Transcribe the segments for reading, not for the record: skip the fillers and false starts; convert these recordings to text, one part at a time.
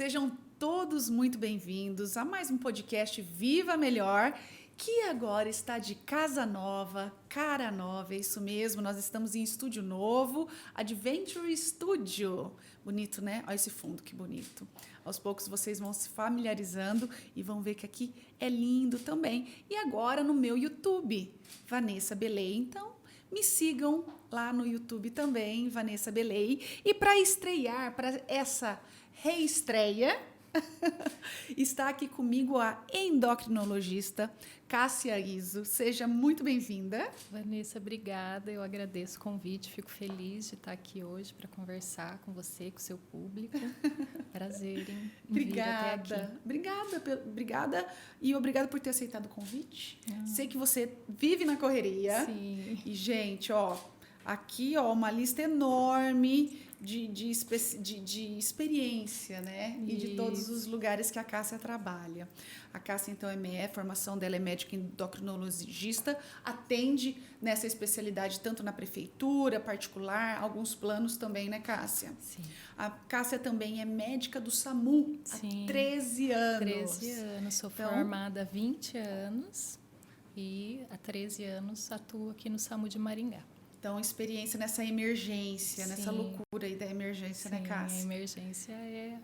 Sejam todos muito bem-vindos a mais um podcast Viva Melhor, que agora está de casa nova, cara nova, é isso mesmo, nós estamos em estúdio novo, Adventure Studio. Bonito, né? Olha esse fundo, que bonito. Aos poucos vocês vão se familiarizando e vão ver que aqui é lindo também. E agora no meu YouTube, Vanessa Belei. Então, me sigam lá no YouTube também, Vanessa Belei. E para estrear, para essa reestreia, está aqui comigo a endocrinologista Cássia Izzo. Seja muito bem-vinda. Vanessa, obrigada. Eu agradeço o convite. Fico feliz de estar aqui hoje para conversar com você, com o seu público. Prazer em vir até aqui. Obrigada e obrigada por ter aceitado o convite. Sei que você vive na correria. Sim. E, gente, aqui, uma lista enorme de experiência, né? Isso. E de todos os lugares que a Cássia trabalha. A Cássia, então, é ME, a formação dela é médica endocrinologista, atende nessa especialidade tanto na prefeitura, particular, alguns planos também, né, Cássia? Sim. A Cássia também é médica do SAMU. Sim. Há 13 anos. 13 anos. Sou formada há 20 anos e há 13 anos atuo aqui no SAMU de Maringá. Então, experiência nessa emergência, Sim. Nessa loucura aí da emergência, Sim, né, Cássia? A emergência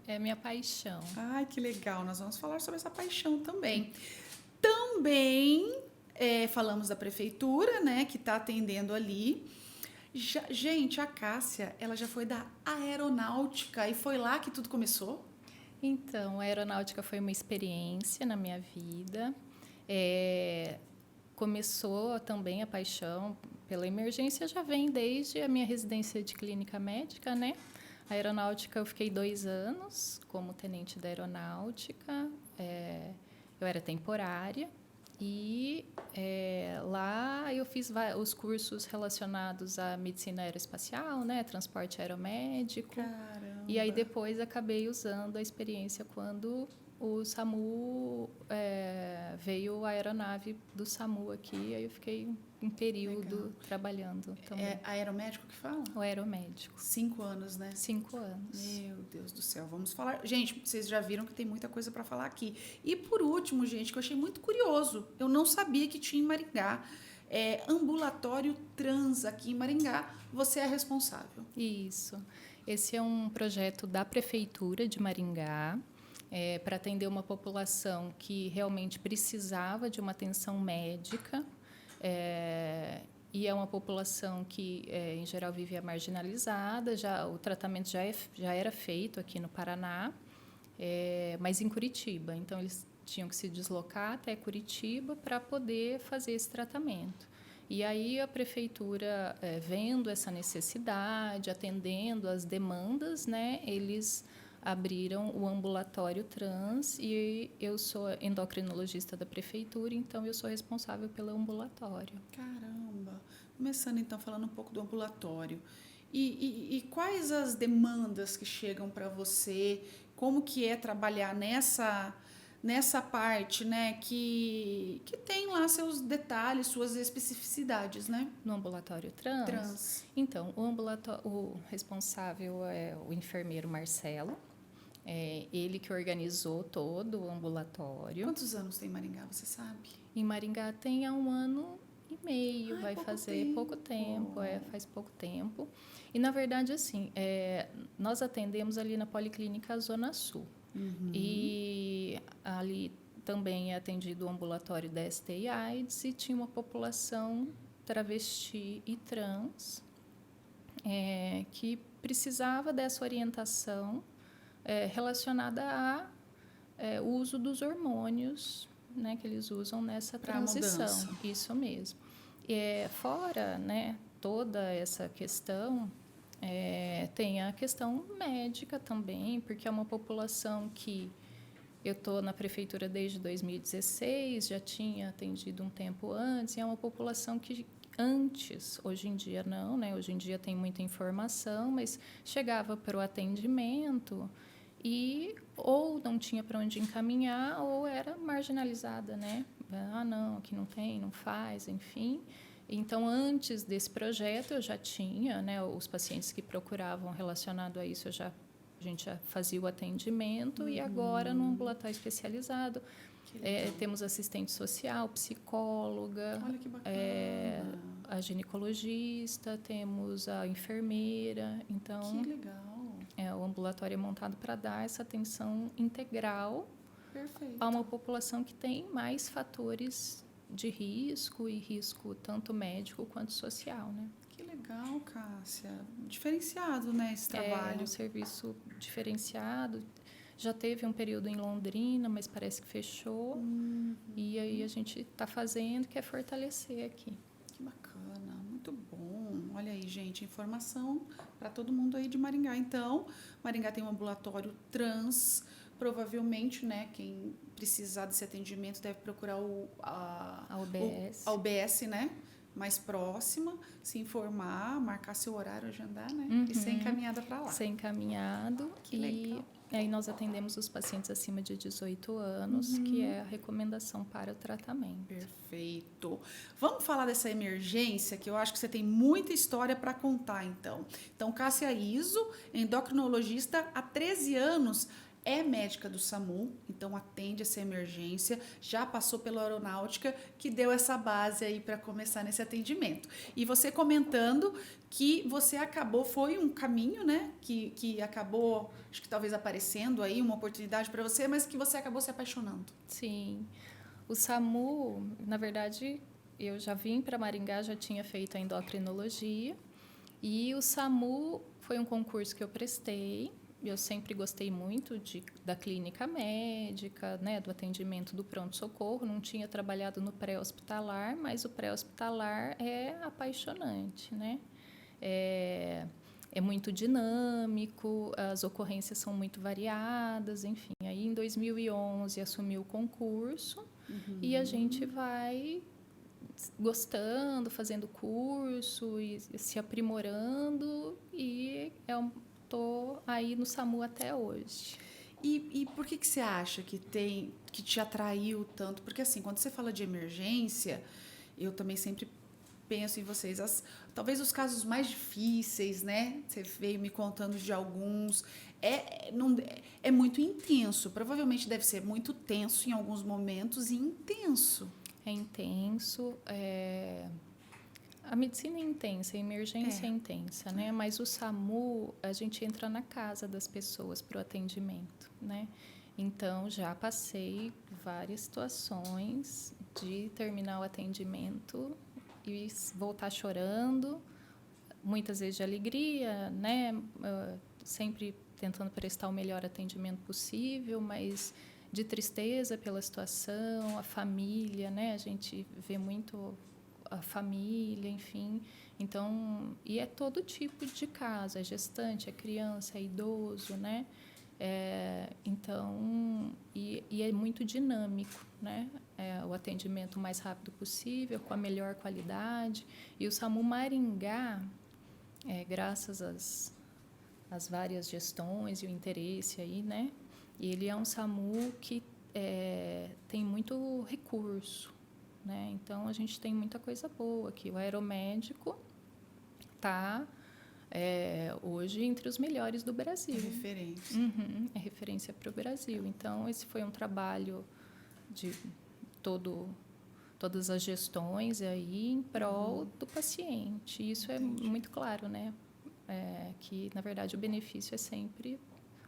é minha paixão. Ai, que legal. Nós vamos falar sobre essa paixão também. Também falamos da prefeitura, né, que está atendendo ali. Gente, a Cássia, ela já foi da aeronáutica e foi lá que tudo começou? Então, a aeronáutica foi uma experiência na minha vida. Começou também a paixão pela emergência, já vem desde a minha residência de clínica médica, né? A aeronáutica, eu fiquei 2 anos como tenente da aeronáutica. Eu era temporária e lá eu fiz os cursos relacionados à medicina aeroespacial, né? Transporte aeromédico. Caramba! E aí depois acabei usando a experiência quando o SAMU veio a aeronave do SAMU aqui, aí eu fiquei um período trabalhando também. É aeromédico que fala? O aeromédico. 5 anos, né? 5 anos. Meu Deus do céu, vamos falar. Gente, vocês já viram que tem muita coisa para falar aqui. E por último, gente, que eu achei muito curioso, eu não sabia que tinha em Maringá. Ambulatório trans aqui em Maringá. Você é responsável. Isso. Esse é um projeto da Prefeitura de Maringá. Para atender uma população que realmente precisava de uma atenção médica, e é uma população que, em geral, vive marginalizada. O tratamento já era feito aqui no Paraná, mas em Curitiba. Então, eles tinham que se deslocar até Curitiba para poder fazer esse tratamento. E aí a prefeitura, vendo essa necessidade, atendendo as demandas, né, eles abriram o ambulatório trans e eu sou endocrinologista da prefeitura, então eu sou responsável pelo ambulatório. Caramba! Começando então falando um pouco do ambulatório. E quais as demandas que chegam para você? Como que é trabalhar nessa parte, né, que tem lá seus detalhes, suas especificidades, né? No ambulatório trans? Então, o responsável é o enfermeiro Marcelo. Ele que organizou todo o ambulatório. Quantos anos tem em Maringá, você sabe? Em Maringá tem há 1 ano e meio, vai fazer pouco tempo, faz pouco tempo. E, na verdade, assim, nós atendemos ali na Policlínica Zona Sul. Uhum. E ali também é atendido o ambulatório da STI/AIDS e tinha uma população travesti e trans que precisava dessa orientação relacionada ao uso dos hormônios, né, que eles usam nessa transição. Isso mesmo. Fora, né, toda essa questão, tem a questão médica também, porque é uma população que eu estou na prefeitura desde 2016, já tinha atendido um tempo antes, e é uma população que antes, hoje em dia não, né? Hoje em dia tem muita informação, mas chegava para o atendimento e ou não tinha para onde encaminhar ou era marginalizada, né? Ah, não, aqui não tem, não faz, enfim. Então, antes desse projeto, eu já tinha, né, os pacientes que procuravam relacionado a isso, eu já a gente já fazia o atendimento e agora no ambulatório especializado temos assistente social, psicóloga, Olha que bacana. a ginecologista, temos a enfermeira. Então, Que legal. o ambulatório é montado para dar essa atenção integral Perfeito. a uma população que tem mais fatores de risco e risco tanto médico quanto social, né? Que legal, Cássia. Diferenciado, né, esse trabalho. É um serviço diferenciado. Já teve um período em Londrina, mas parece que fechou. E aí a gente está fazendo, quer fortalecer aqui. Que bacana, muito bom. Olha aí, gente, informação para todo mundo aí de Maringá. Então, Maringá tem um ambulatório trans. Provavelmente, né, quem precisar desse atendimento deve procurar A UBS. a UBS, né, mais próxima, se informar, marcar seu horário, agendar, né, e ser encaminhada para lá. Ser encaminhado. Que legal. Aí nós atendemos os pacientes acima de 18 anos, que é a recomendação para o tratamento. Perfeito. Vamos falar dessa emergência, que eu acho que você tem muita história para contar, então. Então, Cássia Iso, endocrinologista há 13 anos, é médica do SAMU, então atende essa emergência, já passou pela aeronáutica, que deu essa base aí para começar nesse atendimento. E você comentando que você acabou, foi um caminho, né, que acabou, acho que talvez aparecendo aí, uma oportunidade para você, mas que você acabou se apaixonando. Sim. O SAMU, na verdade, eu já vim para Maringá, já tinha feito a endocrinologia, e o SAMU foi um concurso que eu prestei. Eu sempre gostei muito da clínica médica, né, do atendimento do pronto-socorro. Não tinha trabalhado no pré-hospitalar, mas o pré-hospitalar é apaixonante, né? É muito dinâmico, as ocorrências são muito variadas, enfim. Aí, em 2011, assumi o concurso e a gente vai gostando, fazendo curso e se aprimorando e estou aí no SAMU até hoje. E por que você acha que te atraiu tanto? Porque assim, quando você fala de emergência, eu também sempre penso em vocês. Talvez os casos mais difíceis, né? Você veio me contando de alguns. É muito intenso. Provavelmente deve ser muito tenso em alguns momentos e intenso. É intenso. A medicina é intensa, a emergência é intensa, né? Mas o SAMU, a gente entra na casa das pessoas para o atendimento, né? Então, já passei várias situações de terminar o atendimento e voltar chorando, muitas vezes de alegria, né? Sempre tentando prestar o melhor atendimento possível, mas de tristeza pela situação, a família, né? A gente vê muito a família, enfim. Então, e é todo tipo de caso, é gestante, é criança, é idoso, né? Então, e é muito dinâmico, né? O atendimento o mais rápido possível, com a melhor qualidade. E o SAMU Maringá, graças às várias gestões e o interesse aí, né? Ele é um SAMU que tem muito recurso, né? Então, a gente tem muita coisa boa aqui. O aeromédico está hoje entre os melhores do Brasil. É referência. É referência para o Brasil. Então, esse foi um trabalho de todas as gestões aí em prol do paciente. Isso Entendi. É muito claro, né? Que, na verdade, o benefício é sempre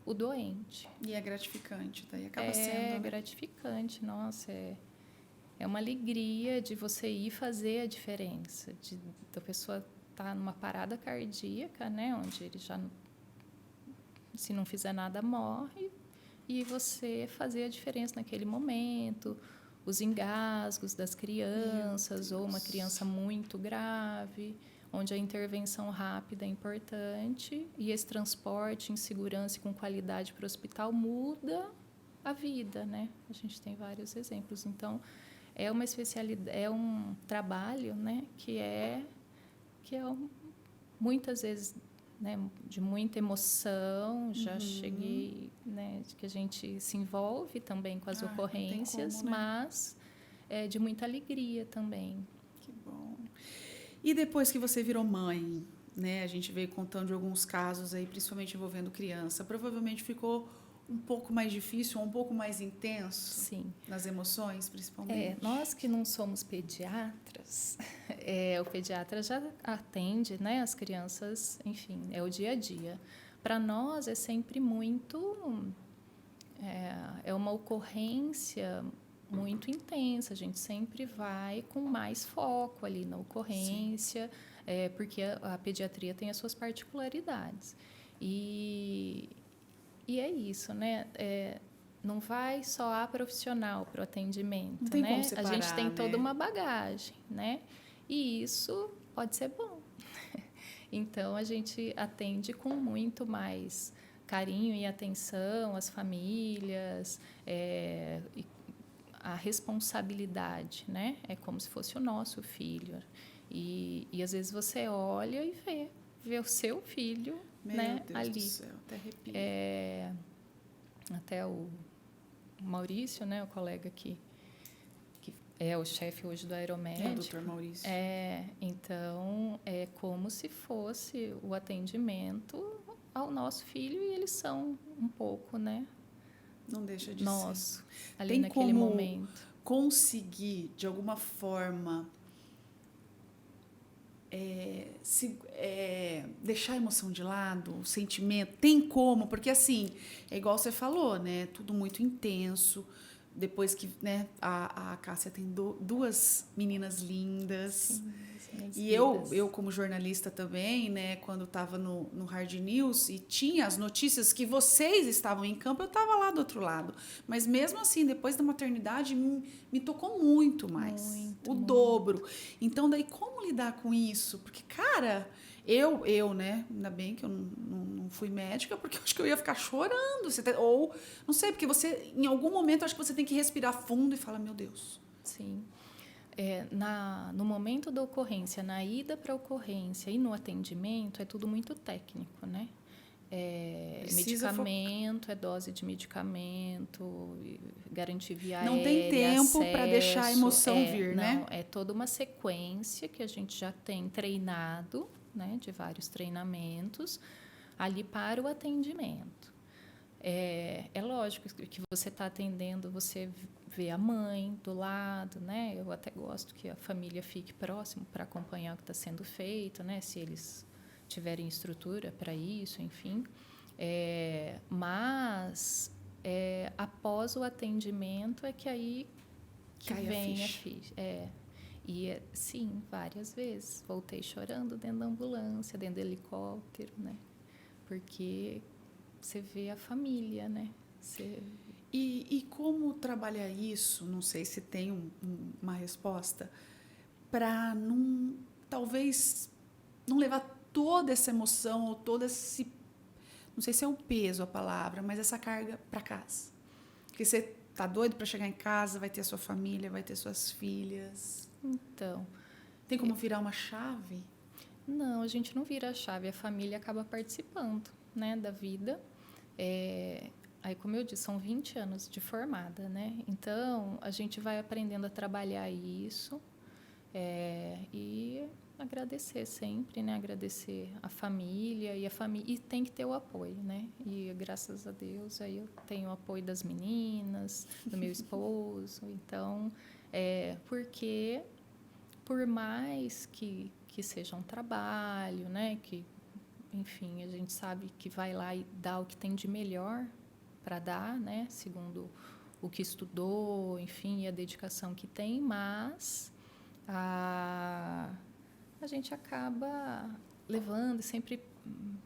o doente. E é gratificante, daí acaba sendo. É gratificante, nossa, é uma alegria de você ir fazer a diferença, da pessoa estar numa parada cardíaca, né, onde ele já, se não fizer nada, morre, e você fazer a diferença naquele momento, os engasgos das crianças, ou uma criança muito grave, onde a intervenção rápida é importante, e esse transporte em segurança e com qualidade para o hospital muda a vida, né? A gente tem vários exemplos. Então, é uma especialidade, é um trabalho, né, que muitas vezes, né, de muita emoção. Já cheguei, né, que a gente se envolve também com as ocorrências, não tem como, né? mas é de muita alegria também. Que bom. E depois que você virou mãe, né? A gente veio contando de alguns casos aí, principalmente envolvendo criança. Provavelmente ficou um pouco mais difícil, ou um pouco mais intenso. Sim. Nas emoções, principalmente. Nós que não somos pediatras, o pediatra já atende, né, as crianças, enfim, é o dia a dia. Para nós é sempre muito, é uma ocorrência muito intensa, a gente sempre vai com mais foco ali na ocorrência, porque a pediatria tem as suas particularidades. E é isso, né? Não vai só a profissional para o atendimento, não tem né? como separar, a gente tem toda né? uma bagagem, né? E isso pode ser bom. Então, a gente atende com muito mais carinho e atenção às famílias, e a responsabilidade, né? É como se fosse o nosso filho. E às vezes você olha e vê o seu filho, Meu né, Deus ali. do céu, até arrepio. Até o Maurício, né, o colega que é o chefe hoje do Aeromédico. É o doutor Maurício. Então, é como se fosse o atendimento ao nosso filho e eles são um pouco, né? Não deixa de nosso, ser. ali Tem naquele como momento. conseguir, de alguma forma, deixar a emoção de lado, o sentimento? Tem como? Porque, assim, é igual você falou, né? Tudo muito intenso. Depois que, né, a Cássia tem duas meninas lindas. Sim, E eu, como jornalista também, né, quando estava no Hard News e tinha as notícias que vocês estavam em campo, eu estava lá do outro lado. Mas mesmo assim, depois da maternidade, me tocou muito mais. O dobro. Então, daí, como lidar com isso? Porque, cara, eu, né, ainda bem que eu não fui médica, porque eu acho que eu ia ficar chorando. Ou, não sei, porque você, em algum momento, acho que você tem que respirar fundo e falar, meu Deus. Sim. No momento da ocorrência, na ida para a ocorrência e no atendimento, é tudo muito técnico, né? Medicamento, dose de medicamento, garantir via aérea, não tem tempo para deixar a emoção vir, né? É toda uma sequência que a gente já tem treinado, né? De vários treinamentos, ali para o atendimento. É lógico que você está atendendo, você vê a mãe do lado, né? Eu até gosto que a família fique próximo para acompanhar o que está sendo feito, né? Se eles tiverem estrutura para isso, enfim. Mas após o atendimento é que aí que vem a ficha. Sim, várias vezes. Voltei chorando dentro da ambulância, dentro do helicóptero, né? Porque você vê a família, né? E como trabalhar isso? Não sei se tem uma resposta para talvez não levar toda essa emoção ou todo esse, não sei se é o peso a palavra, mas essa carga para casa. Porque você tá doido para chegar em casa, vai ter a sua família, vai ter suas filhas. Então, tem como virar uma chave? Não, a gente não vira a chave, a família acaba participando, né, da vida. Aí, como eu disse, são 20 anos de formada, né? Então, a gente vai aprendendo a trabalhar isso e agradecer sempre, né? Agradecer a família e tem que ter o apoio, né? E graças a Deus aí eu tenho o apoio das meninas, do meu esposo. Então, porque por mais que seja um trabalho, né? Que, enfim, a gente sabe que vai lá e dá o que tem de melhor para dar, né? Segundo o que estudou, enfim, e a dedicação que tem, mas a gente acaba levando e sempre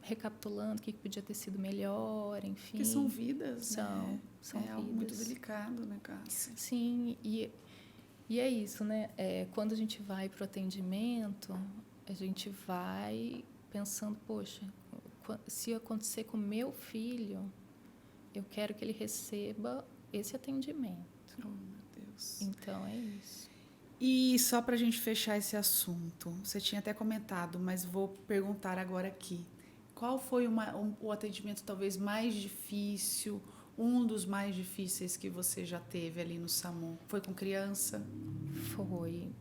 recapitulando o que podia ter sido melhor, enfim. Porque são vidas, são vidas. Algo muito delicado, né, Cássia? Sim, e é isso, né? Quando a gente vai para o atendimento, a gente vai pensando, poxa, se acontecer com meu filho, eu quero que ele receba esse atendimento. Oh, meu Deus. Então, é isso. E só para a gente fechar esse assunto, você tinha até comentado, mas vou perguntar agora aqui. Qual foi o atendimento talvez mais difícil, um dos mais difíceis que você já teve ali no SAMU? Foi com criança? Foi.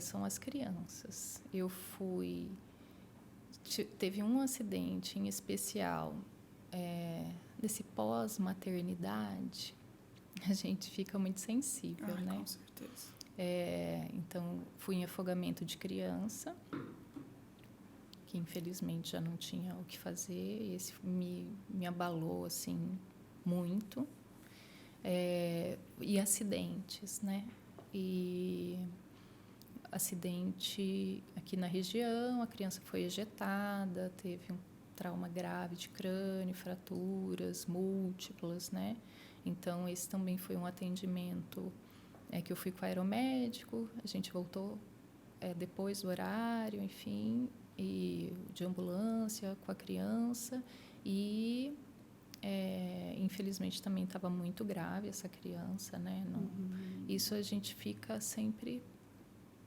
São as crianças. Eu fui teve um acidente em especial, desse pós-maternidade, a gente fica muito sensível, né? Com certeza. Então, fui em afogamento de criança, que infelizmente já não tinha o que fazer. Esse me abalou, assim, muito. E acidentes, né? E acidente aqui na região, a criança foi ejetada, teve um trauma grave de crânio, fraturas múltiplas, né? Então, esse também foi um atendimento que eu fui com o aeromédico, a gente voltou depois do horário, enfim, e de ambulância com a criança. E, infelizmente, também estava muito grave essa criança, né? Não, isso a gente fica sempre...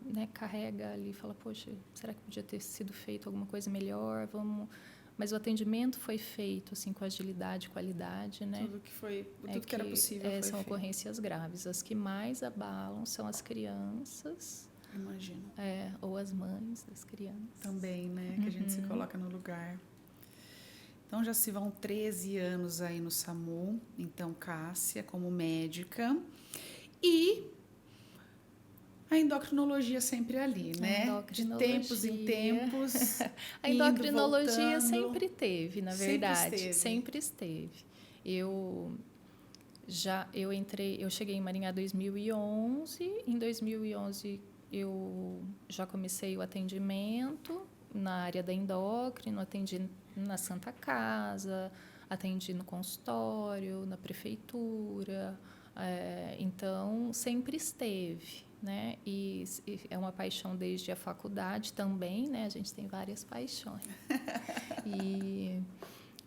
né, carrega ali e fala, poxa, será que podia ter sido feito alguma coisa melhor? Mas o atendimento foi feito assim com agilidade e qualidade, né? Tudo que era possível foi são feito. Ocorrências graves. As que mais abalam são as crianças. Imagino. Ou as mães das crianças. Também, né? Que a gente se coloca no lugar. Então, já se vão 13 anos aí no SAMU. Então, Cássia, como médica. E a endocrinologia sempre ali, né? De tempos em tempos. A endocrinologia indo, sempre teve, na verdade. Sempre esteve. Eu cheguei em Maringá em 2011. Em 2011, eu já comecei o atendimento na área da endócrino, atendi na Santa Casa, atendi no consultório, na prefeitura. Então, sempre esteve, né? E é uma paixão desde a faculdade também, né? A gente tem várias paixões.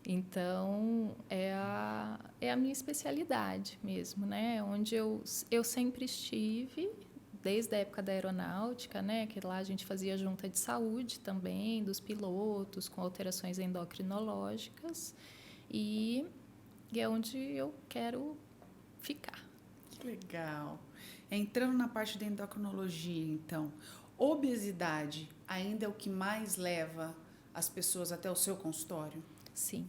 Então, é a minha especialidade mesmo, né? Onde eu sempre estive, desde a época da aeronáutica, né? Que lá a gente fazia junta de saúde também, dos pilotos, com alterações endocrinológicas. E é onde eu quero ficar. Que legal. Entrando na parte da endocrinologia, então, obesidade ainda é o que mais leva as pessoas até o seu consultório? Sim.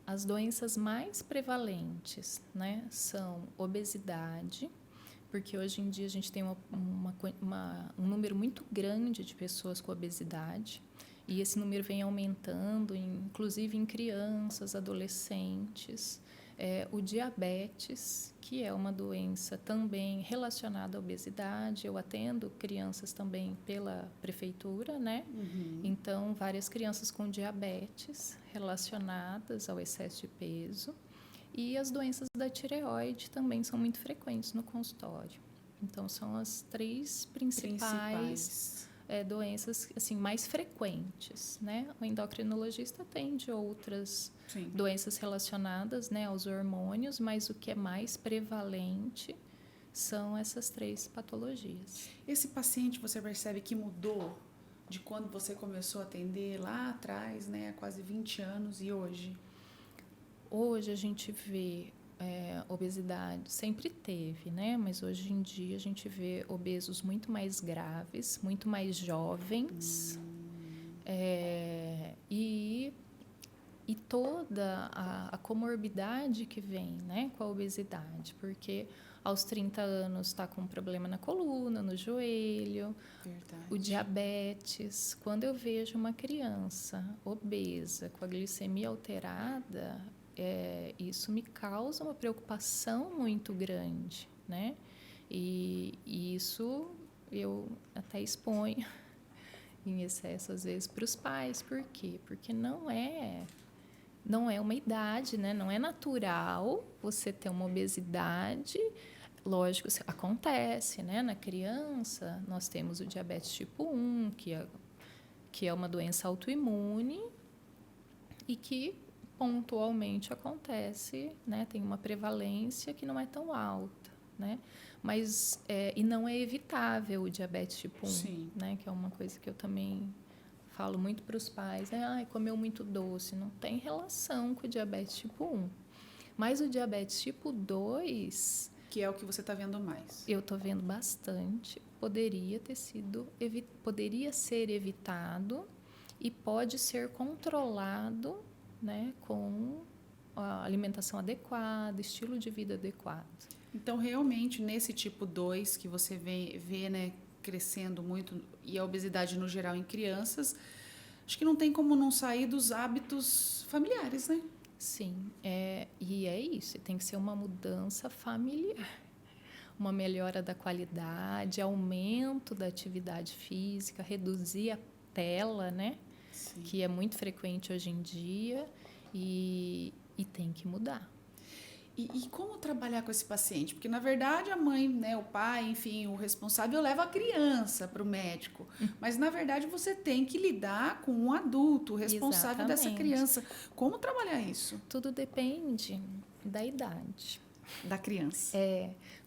As doenças mais prevalentes, né, são obesidade, porque hoje em dia a gente tem um número muito grande de pessoas com obesidade, e esse número vem aumentando, inclusive em crianças, adolescentes. O diabetes, que é uma doença também relacionada à obesidade. Eu atendo crianças também pela prefeitura, né? Então, várias crianças com diabetes relacionadas ao excesso de peso. E as doenças da tireoide também são muito frequentes no consultório. Então, são as 3 principais doenças assim, mais frequentes, né? O endocrinologista atende outras doenças relacionadas, né, aos hormônios, mas o que é mais prevalente são essas 3 patologias. Esse paciente, você percebe que mudou de quando você começou a atender lá atrás, né, há quase 20 anos, e hoje? Hoje a gente vê obesidade, sempre teve, né? Mas hoje em dia a gente vê obesos muito mais graves, muito mais jovens, e toda a comorbidade que vem, né, com a obesidade, porque aos 30 anos está com um problema na coluna, no joelho. Verdade. O diabetes. Quando eu vejo uma criança obesa, com a glicemia alterada, isso me causa uma preocupação muito grande, né? E isso eu até exponho em excesso, às vezes, para os pais. Por quê? Porque não é uma idade, né? Não é natural você ter uma obesidade. Lógico, acontece, né? Na criança, nós temos o diabetes tipo 1, que é uma doença autoimune e que pontualmente acontece, né? Tem uma prevalência que não é tão alta, né? Mas, e não é evitável o diabetes tipo 1, Sim. né? Que é uma coisa que eu também falo muito para os pais, comeu muito doce. Não tem relação com o diabetes tipo 1. Mas o diabetes tipo 2... que é o que você está vendo mais? Eu estou vendo bastante. Poderia ser evitado e pode ser controlado, né, com a alimentação adequada, estilo de vida adequado. Então, realmente, nesse tipo 2 que você vê, né, crescendo muito, e a obesidade no geral em crianças, acho que não tem como não sair dos hábitos familiares, né? Sim, e é isso, tem que ser uma mudança familiar, uma melhora da qualidade, aumento da atividade física, reduzir a tela, né? Sim. Que é muito frequente hoje em dia e tem que mudar. E como trabalhar com esse paciente? Porque, na verdade, a mãe, né, o pai, enfim, o responsável leva a criança para o médico. Mas, na verdade, você tem que lidar com um adulto, o responsável dessa criança. Como trabalhar isso? Tudo depende da idade. Da criança.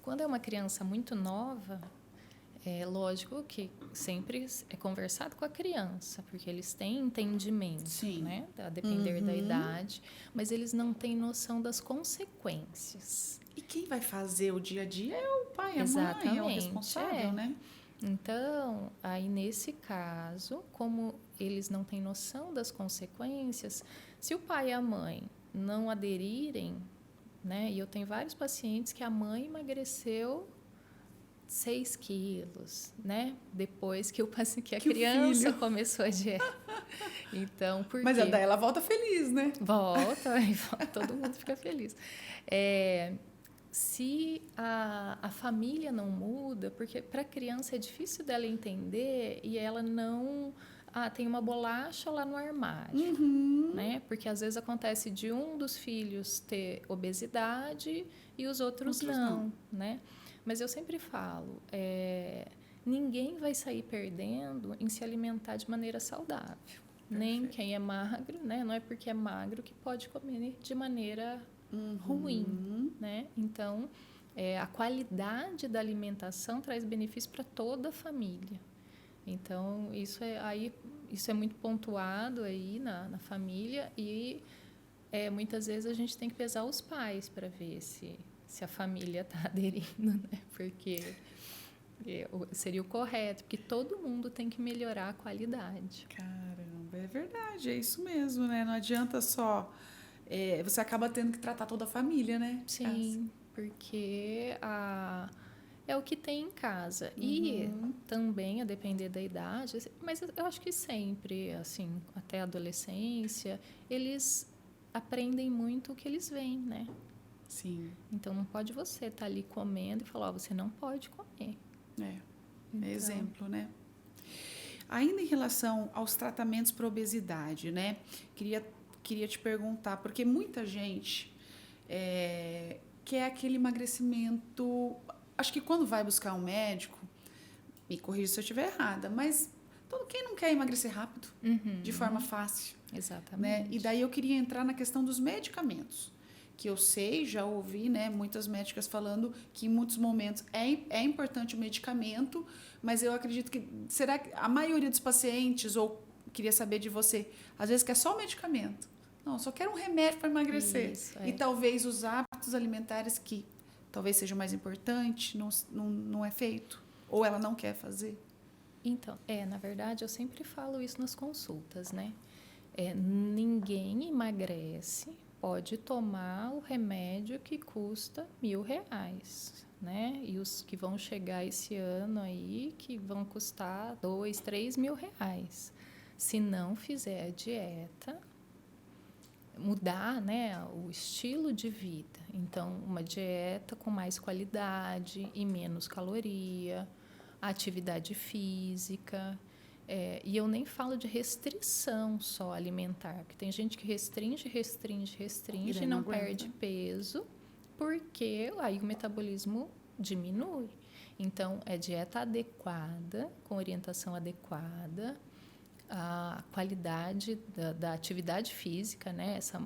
Quando é uma criança muito nova, é lógico que sempre é conversado com a criança, porque eles têm entendimento, Sim. né? A depender da idade, mas eles não têm noção das consequências. E quem vai fazer o dia a dia é o pai, a Exatamente, mãe, é o responsável, né? Então, aí nesse caso, como eles não têm noção das consequências, se o pai e a mãe não aderirem, né? E eu tenho vários pacientes que a mãe emagreceu 6 quilos, né? Depois que a criança começou a dieta. Então, por quê? Mas daí ela volta feliz, né? Volta, todo mundo fica feliz. Se a família não muda, porque para a criança é difícil dela entender e ela não... tem uma bolacha lá no armário, né? Porque às vezes acontece de um dos filhos ter obesidade e os outros não, né? Mas eu sempre falo, ninguém vai sair perdendo em se alimentar de maneira saudável. Perfeito. Nem quem é magro, né? Não é porque é magro que pode comer de maneira ruim, né? Então, a qualidade da alimentação traz benefício para toda a família. Então, isso é muito pontuado aí na família e muitas vezes a gente tem que pesar os pais para ver se a família está aderindo, né? Porque seria o correto, porque todo mundo tem que melhorar a qualidade. Caramba, é verdade, é isso mesmo, né? Não adianta só... você acaba tendo que tratar toda a família, né? Sim, porque é o que tem em casa. E também, a depender da idade, mas eu acho que sempre, assim, até a adolescência, eles aprendem muito o que eles veem, né? Sim. Então, não pode você estar ali comendo e falar, você não pode comer. Então... exemplo, né? Ainda em relação aos tratamentos para obesidade, né? Queria te perguntar, porque muita gente quer aquele emagrecimento... Acho que quando vai buscar um médico, me corrija se eu estiver errada, mas quem não quer emagrecer rápido, de forma fácil? Exatamente. Né? E daí eu queria entrar na questão dos medicamentos, que eu sei, já ouvi, né, muitas médicas falando que em muitos momentos é importante o medicamento, mas eu acredito que... Será que a maioria dos pacientes, ou queria saber de você, às vezes quer só o medicamento? Não, só quero um remédio para emagrecer. Isso, E talvez os hábitos alimentares, que talvez seja mais importante, não é feito? Ou ela não quer fazer? Então, na verdade, eu sempre falo isso nas consultas, né? Ninguém emagrece, pode tomar o remédio que custa R$1.000, né? E os que vão chegar esse ano aí, que vão custar R$2.000, R$3.000. Se não fizer a dieta, mudar, né, o estilo de vida. Então, uma dieta com mais qualidade e menos caloria, atividade física. E eu nem falo de restrição só alimentar, porque tem gente que restringe e não perde peso, porque aí o metabolismo diminui. Então, é dieta adequada, com orientação adequada, a qualidade da atividade física, né? Essa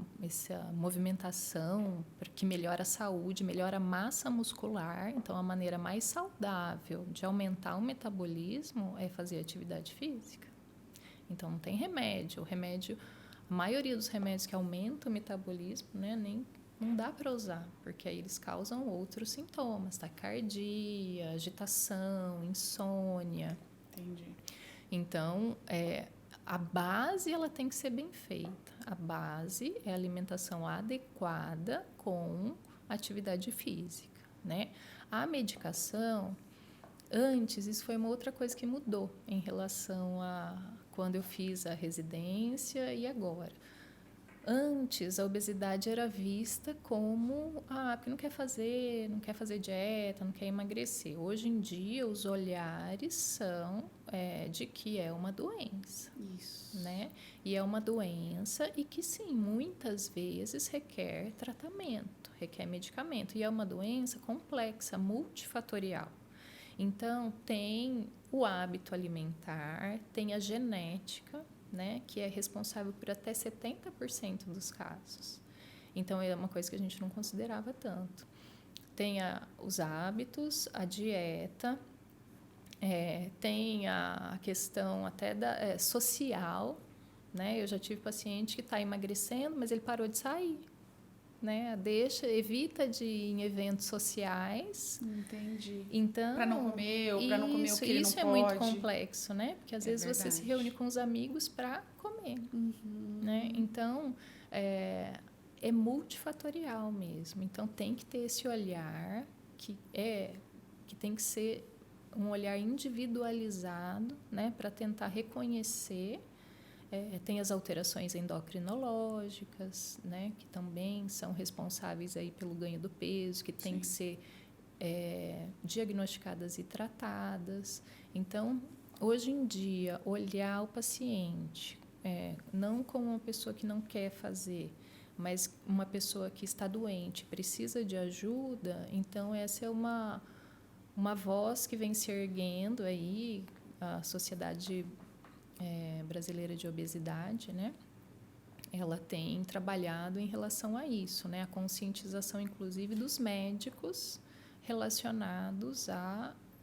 movimentação que melhora a saúde, melhora a massa muscular. Então, a maneira mais saudável de aumentar o metabolismo é fazer atividade física. Então, não tem remédio. A maioria dos remédios que aumentam o metabolismo, né, não dá para usar, porque aí eles causam outros sintomas, taquicardia, agitação, insônia. Entendi. Então, a base ela tem que ser bem feita. A base é a alimentação adequada com atividade física, né? A medicação, antes, isso foi uma outra coisa que mudou em relação a quando eu fiz a residência e agora. Antes, a obesidade era vista como, porque não quer fazer dieta, não quer emagrecer. Hoje em dia, os olhares são de que é uma doença. Isso. Né? E é uma doença e que, sim, muitas vezes requer tratamento, requer medicamento. E é uma doença complexa, multifatorial. Então, tem o hábito alimentar, tem a genética, né, que é responsável por até 70% dos casos. Então, é uma coisa que a gente não considerava tanto. Tem os hábitos, a dieta, tem a questão até social, né? Eu já tive paciente que está emagrecendo, mas ele parou de sair. Né? Evita de ir em eventos sociais. Entendi. Então, para não comer ou para não comer o que ele não pode. Isso é muito complexo, né? Porque às vezes verdade. você se reúne com os amigos para comer, né? Então, é multifatorial mesmo. Então, tem que ter esse olhar que tem que ser um olhar individualizado, né? Para tentar reconhecer. Tem as alterações endocrinológicas, né, que também são responsáveis aí pelo ganho do peso, que tem que ser diagnosticadas e tratadas. Então, hoje em dia, olhar o paciente não como uma pessoa que não quer fazer, mas uma pessoa que está doente, precisa de ajuda, então essa é uma voz que vem se erguendo aí, a sociedade brasileira de obesidade, né? Ela tem trabalhado em relação a isso, né? A conscientização, inclusive, dos médicos relacionados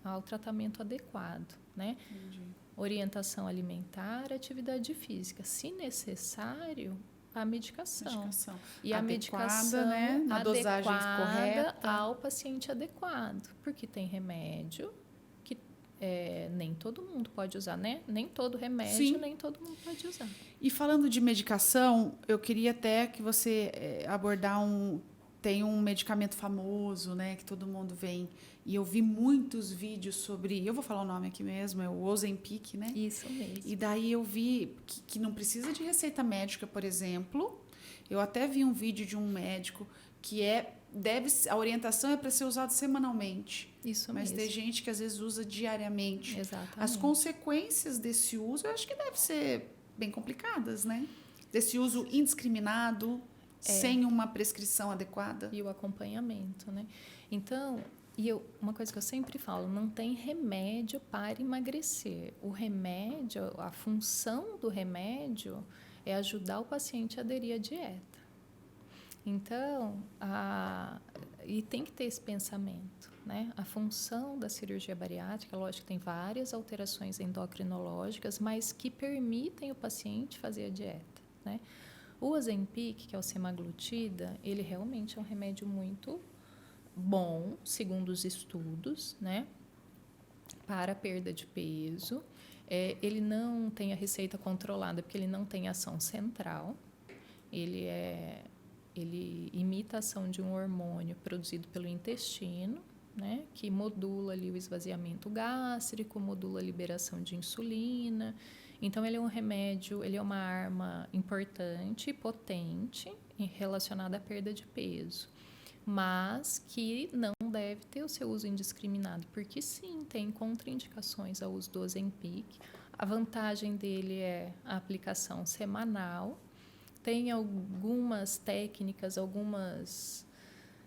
ao tratamento adequado, né? Entendi. Orientação alimentar, atividade física. Se necessário, a medicação. E adequada, a medicação, né? Na dosagem correta, ao paciente adequado, porque tem remédio que nem todo mundo pode usar, né? Nem todo remédio, Sim. nem todo mundo pode usar. E falando de medicação, eu queria até que você abordar tem um medicamento famoso, né, que todo mundo vem, e eu vi muitos vídeos sobre, eu vou falar o nome aqui mesmo, é o Ozempic, né? Isso mesmo. E daí eu vi que não precisa de receita médica, por exemplo. Eu até vi um vídeo de um médico que a orientação é para ser usado semanalmente. Isso mas mesmo. tem gente que às vezes usa diariamente. Exatamente. As consequências desse uso, eu acho que devem ser bem complicadas, né? Desse uso indiscriminado, sem uma prescrição adequada. E o acompanhamento, né? Então, uma coisa que eu sempre falo, não tem remédio para emagrecer. O remédio, a função do remédio é ajudar o paciente a aderir à dieta. Então, e tem que ter esse pensamento, né? A função da cirurgia bariátrica, lógico que tem várias alterações endocrinológicas, mas que permitem o paciente fazer a dieta, né? O Ozempic, que é o semaglutida, ele realmente é um remédio muito bom, segundo os estudos, né? Para a perda de peso. Ele não tem a receita controlada, porque ele não tem ação central. Ele imita a ação de um hormônio produzido pelo intestino, né, que modula ali o esvaziamento gástrico, modula a liberação de insulina. Então, ele é um remédio, ele é uma arma importante e potente relacionada à perda de peso, mas que não deve ter o seu uso indiscriminado, porque sim, tem contraindicações ao uso do Ozempic. A vantagem dele é a aplicação semanal. Tem algumas técnicas, algumas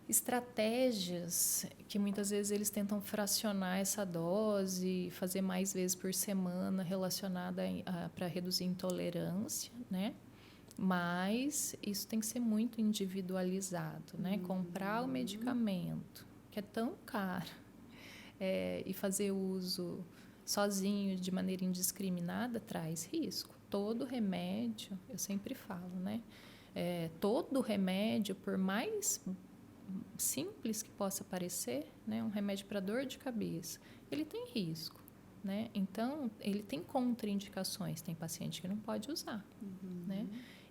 estratégias que muitas vezes eles tentam fracionar essa dose, fazer mais vezes por semana relacionada para reduzir intolerância, né? Mas isso tem que ser muito individualizado, né? Comprar o medicamento, que é tão caro, e fazer uso sozinho, de maneira indiscriminada, traz risco. Todo remédio, eu sempre falo, né? Todo remédio, por mais simples que possa parecer, né? Um remédio para dor de cabeça, ele tem risco, né? Então, ele tem contraindicações. Tem paciente que não pode usar, né?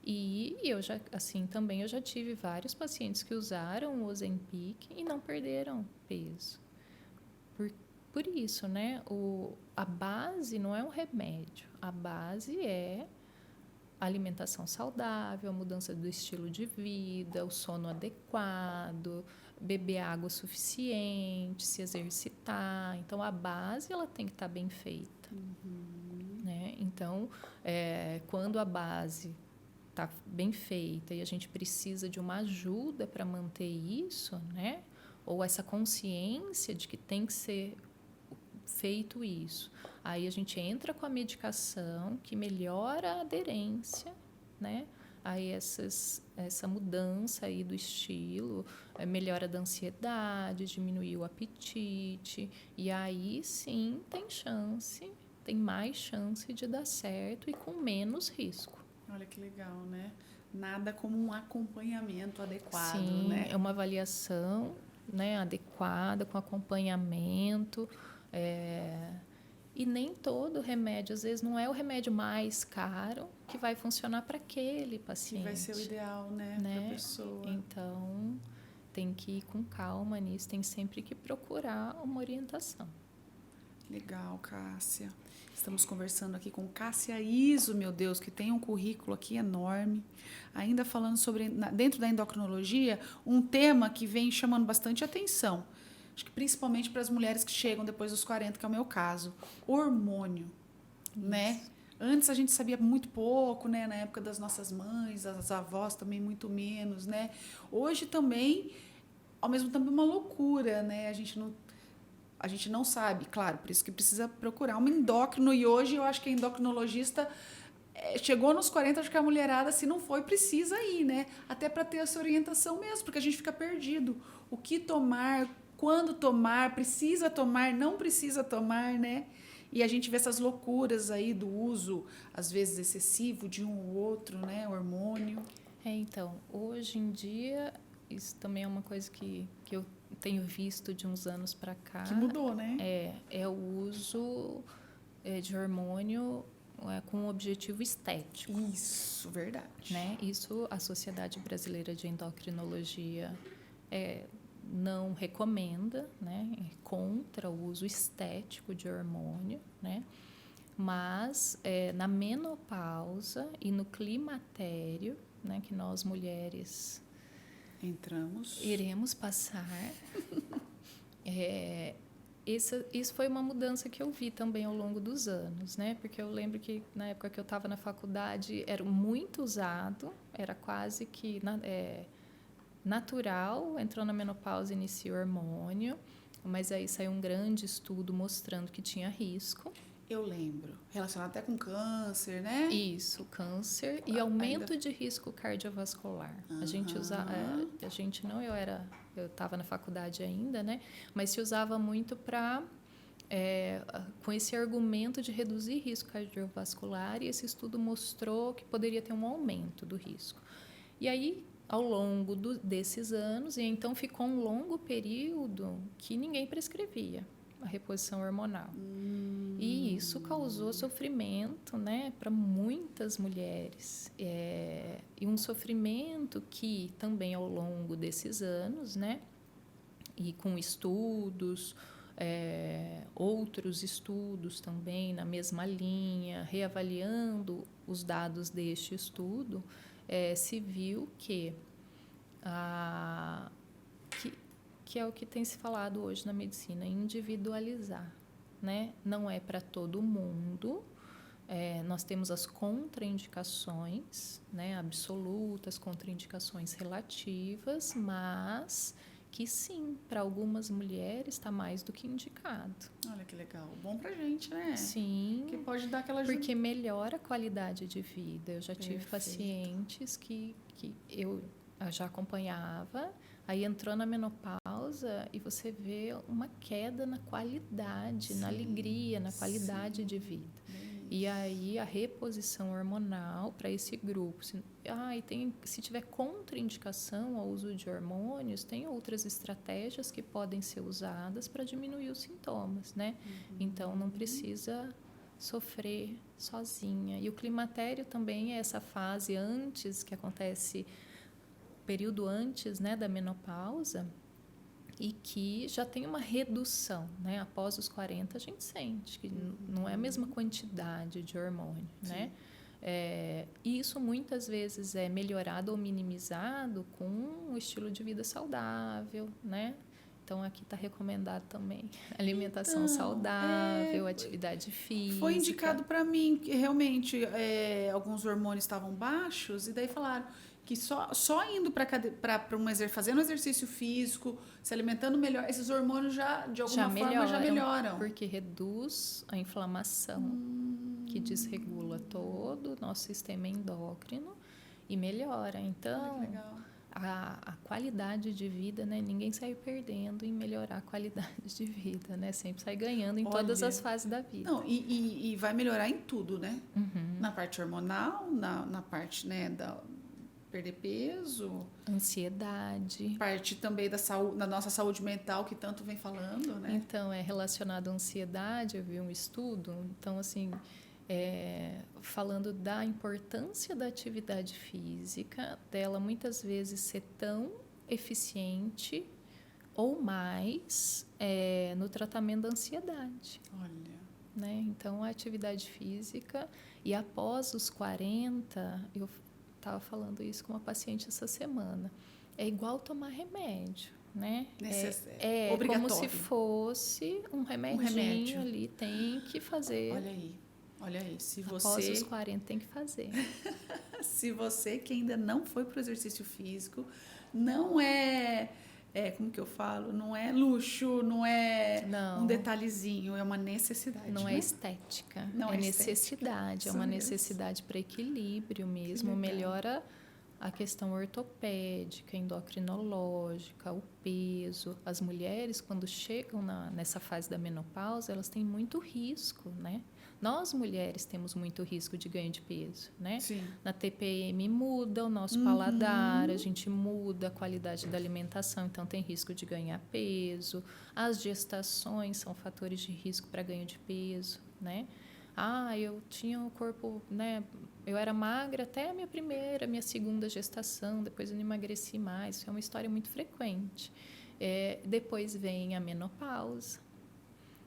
E eu já, assim, também eu já tive vários pacientes que usaram o Ozempic e não perderam peso. Por isso, né? A base não é um remédio. A base é a alimentação saudável, a mudança do estilo de vida, o sono adequado, beber água suficiente, se exercitar. Então, a base ela tem que estar bem feita. Né? Então, quando a base está bem feita e a gente precisa de uma ajuda para manter isso, né? Ou essa consciência de que tem que ser feito isso. Aí a gente entra com a medicação que melhora a aderência, né? Aí essa mudança aí do estilo, melhora da ansiedade, diminui o apetite, e aí sim tem mais chance de dar certo e com menos risco. Olha que legal, né? Nada como um acompanhamento adequado, sim, né? É uma avaliação, né, adequada, com acompanhamento. E nem todo remédio, às vezes, não é o remédio mais caro que vai funcionar para aquele paciente. Que vai ser o ideal, né? Para a pessoa. Então, tem que ir com calma nisso, tem sempre que procurar uma orientação. Legal, Cássia. Estamos conversando aqui com Cássia Iso, meu Deus, que tem um currículo aqui enorme. Ainda falando sobre, dentro da endocrinologia, um tema que vem chamando bastante atenção. Acho que principalmente para as mulheres que chegam depois dos 40, que é o meu caso. Hormônio, né? Antes a gente sabia muito pouco, né? Na época das nossas mães, as avós também muito menos, né? Hoje também, ao mesmo tempo, é uma loucura, né? A gente não sabe, claro, por isso que precisa procurar um endócrino. E hoje eu acho que a endocrinologista chegou nos 40, acho que a mulherada, se não foi, precisa ir, né? Até para ter essa orientação mesmo, porque a gente fica perdido. O que tomar, quando tomar, precisa tomar, não precisa tomar, né? E a gente vê essas loucuras aí do uso, às vezes excessivo, de um ou outro, né? Hormônio. Então, hoje em dia, isso também é uma coisa que eu tenho visto de uns anos para cá. Que mudou, né? É o uso de hormônio com objetivo estético. Isso, verdade. Né? Isso a Sociedade Brasileira de Endocrinologia não recomenda, né? É contra o uso estético de hormônio, né? Mas na menopausa e no climatério, né, que nós mulheres iremos passar, isso foi uma mudança que eu vi também ao longo dos anos, né? Porque eu lembro que na época que eu estava na faculdade era muito usado, era quase que natural, entrou na menopausa e inicia o hormônio, mas aí saiu um grande estudo mostrando que tinha risco. Eu lembro. Relacionado até com câncer, né? Isso, câncer e aumento de risco cardiovascular. A gente eu estava na faculdade ainda, né? Mas se usava muito com esse argumento de reduzir risco cardiovascular, e esse estudo mostrou que poderia ter um aumento do risco. E aí, ao longo desses anos, e então ficou um longo período que ninguém prescrevia a reposição hormonal. E isso causou sofrimento, né, para muitas mulheres. E um sofrimento que também ao longo desses anos, né, e com estudos, outros estudos também na mesma linha, reavaliando os dados deste estudo, se viu que é o que tem se falado hoje na medicina, individualizar, né? Não é para todo mundo. Nós temos as contraindicações, né, absolutas, contraindicações relativas, mas que sim, para algumas mulheres está mais do que indicado. Olha que legal. Bom pra gente, né? Sim. Que pode dar aquela ajuda. Porque melhora a qualidade de vida. Eu já tive pacientes que eu já acompanhava, aí entrou na menopausa e você vê uma queda na qualidade, na alegria, na qualidade de vida. E aí a reposição hormonal para esse grupo. Se tiver contraindicação ao uso de hormônios, tem outras estratégias que podem ser usadas para diminuir os sintomas, né? Então não precisa sofrer sozinha. E o climatério também é essa fase antes, que acontece, período antes, né, da menopausa, e que já tem uma redução, né? Após os 40 a gente sente que não é a mesma quantidade de hormônio, né? E isso muitas vezes é melhorado ou minimizado com um estilo de vida saudável, né? Então, aqui está recomendado também alimentação saudável, atividade física. Foi indicado para mim que realmente alguns hormônios estavam baixos, e daí falaram que só indo fazendo exercício físico, se alimentando melhor, esses hormônios de alguma forma já melhoram. Porque reduz a inflamação, que desregula todo o nosso sistema endócrino e melhora. Então, a qualidade de vida, né? Ninguém sai perdendo em melhorar a qualidade de vida, né? Sempre sai ganhando em todas as fases da vida. Não, e vai melhorar em tudo, né? Na parte hormonal, na parte, né, da perder peso, ansiedade, parte também da saúde, da nossa saúde mental, que tanto vem falando, né? Então, é relacionado à ansiedade. Eu vi um estudo, então, assim, falando da importância da atividade física, dela muitas vezes ser tão eficiente ou mais no tratamento da ansiedade. Olha. Né? Então, a atividade física, e após os 40, eu estava falando isso com uma paciente essa semana, é igual tomar remédio, né? É como se fosse um remedinho ali, tem que fazer. Olha aí, após os 40 tem que fazer. Se você que ainda não foi para o exercício físico, não como que eu falo? Não é luxo, não é um detalhezinho, é uma necessidade. Não né? é estética, não é necessidade, é uma necessidade para equilíbrio mesmo, melhora a questão ortopédica, endocrinológica, o peso. As mulheres, quando chegam nessa fase da menopausa, elas têm muito risco, né? Nós, mulheres, temos muito risco de ganho de peso, né? Sim. Na TPM muda o nosso paladar, a gente muda a qualidade da alimentação, então tem risco de ganhar peso. As gestações são fatores de risco para ganho de peso, né? Eu tinha o corpo, né? Eu era magra até a minha segunda gestação, depois eu não emagreci mais. Isso é uma história muito frequente. Depois vem a menopausa.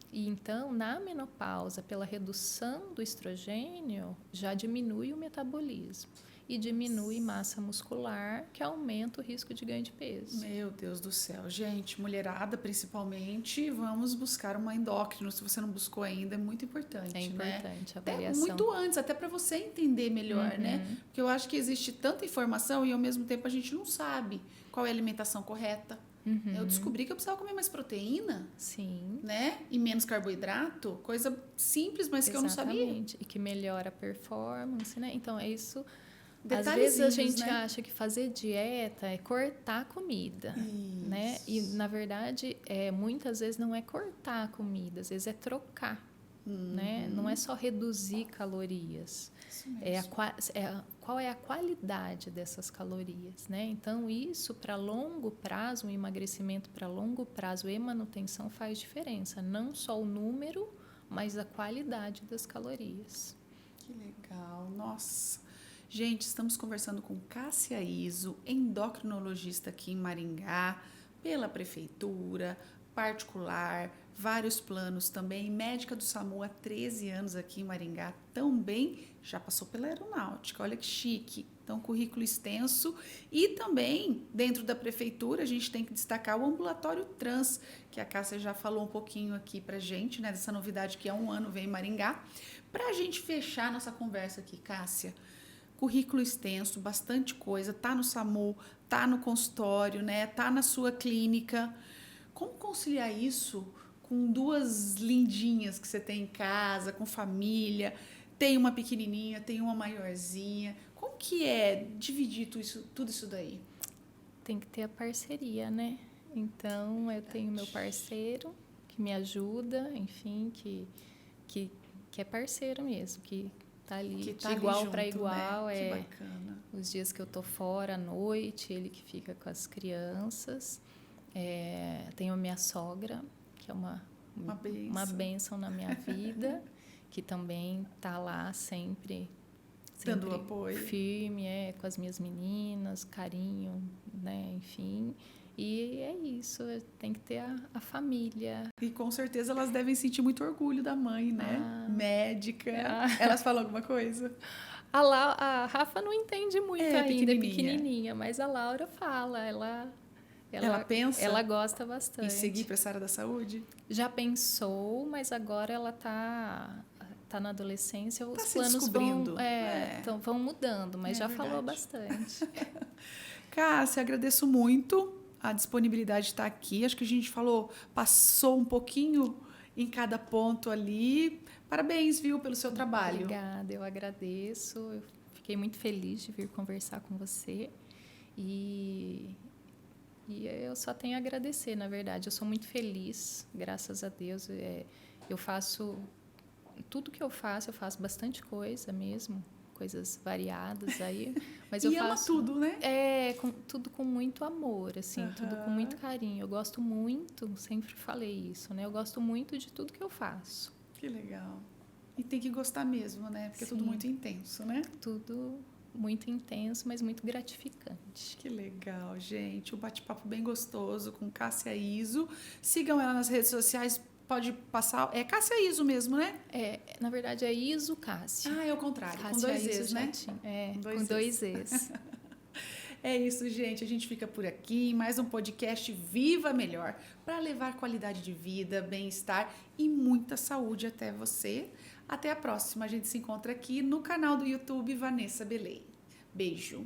E então, na menopausa, pela redução do estrogênio, já diminui o metabolismo e diminui massa muscular, que aumenta o risco de ganho de peso. Meu Deus do céu. Gente, mulherada principalmente, vamos buscar uma endócrino. Se você não buscou ainda, é muito importante, É importante, né? a avaliação. Até muito antes, até para você entender melhor, né? Porque eu acho que existe tanta informação e, ao mesmo tempo, a gente não sabe qual é a alimentação correta. Eu descobri que eu precisava comer mais proteína. Sim. Né? E menos carboidrato. Coisa simples, mas que eu não sabia. E que melhora a performance, né? Então, é isso. Às vezes a gente acha que fazer dieta é cortar a comida, né? E, na verdade, muitas vezes não é cortar a comida, às vezes é trocar, né? Não é só reduzir calorias. Qual é a qualidade dessas calorias, né? Então, isso para longo prazo, um emagrecimento para longo prazo e manutenção faz diferença. Não só o número, mas a qualidade das calorias. Que legal, nossa. Gente, estamos conversando com Cássia Izzo, endocrinologista aqui em Maringá, pela prefeitura, particular, vários planos também, médica do SAMU há 13 anos aqui em Maringá, também já passou pela aeronáutica, olha que chique. Então, currículo extenso. E também, dentro da prefeitura, a gente tem que destacar o ambulatório trans, que a Cássia já falou um pouquinho aqui pra gente, né, dessa novidade que há 1 ano vem em Maringá. Pra gente fechar nossa conversa aqui, Cássia, currículo extenso, bastante coisa, tá no SAMU, tá no consultório, né, tá na sua clínica. Como conciliar isso com 2 lindinhas que você tem em casa, com família, tem uma pequenininha, tem uma maiorzinha? Como que é dividir tudo isso daí? Tem que ter a parceria, né? Então, eu tenho meu parceiro que me ajuda, enfim, que que é parceiro mesmo, que tá ali Que de tá ali igual junto, para igual. né? Que É, bacana. os dias que eu tô fora à noite, ele que fica com as crianças. Tenho a minha sogra, que é uma bênção na minha vida, que também tá lá sempre Dando apoio. firme, com as minhas meninas, carinho, né? Enfim. E é isso, tem que ter a família. E com certeza elas devem sentir muito orgulho da mãe, né? Médica. Elas falam alguma coisa? A Rafa não entende muito ainda, é pequenininha, mas a Laura fala, ela pensa? Ela gosta bastante. Em seguir para essa área da saúde? Já pensou, mas agora ela tá na adolescência, os se planos descobrindo. vão mudando, mas já verdade. falou bastante. Cássia, agradeço muito a disponibilidade de estar aqui. Acho que a gente passou um pouquinho em cada ponto ali. Parabéns, viu, pelo seu trabalho. Obrigada, eu agradeço. Eu fiquei muito feliz de vir conversar com você. E eu só tenho a agradecer, na verdade. Eu sou muito feliz, graças a Deus. Eu faço... Tudo que eu faço bastante coisa mesmo. Coisas variadas aí. Mas eu ama tudo, né? Tudo com muito amor, assim. Tudo com muito carinho. Eu gosto muito, sempre falei isso, né? Eu gosto muito de tudo que eu faço. Que legal. E tem que gostar mesmo, né? Porque é tudo muito intenso, né? Tudo muito intenso, mas muito gratificante. Que legal, gente. Um bate-papo bem gostoso com Cássia Izzo. Sigam ela nas redes sociais. Pode passar... É Cássia Izzo mesmo, né? Na verdade, é Izzo Cássia. É o contrário. Cássia com dois E's, né? Com dois E's. É isso, gente. A gente fica por aqui em mais um podcast Viva Melhor para levar qualidade de vida, bem-estar e muita saúde até você. Até a próxima. A gente se encontra aqui no canal do YouTube Vanessa Belém. Beijo.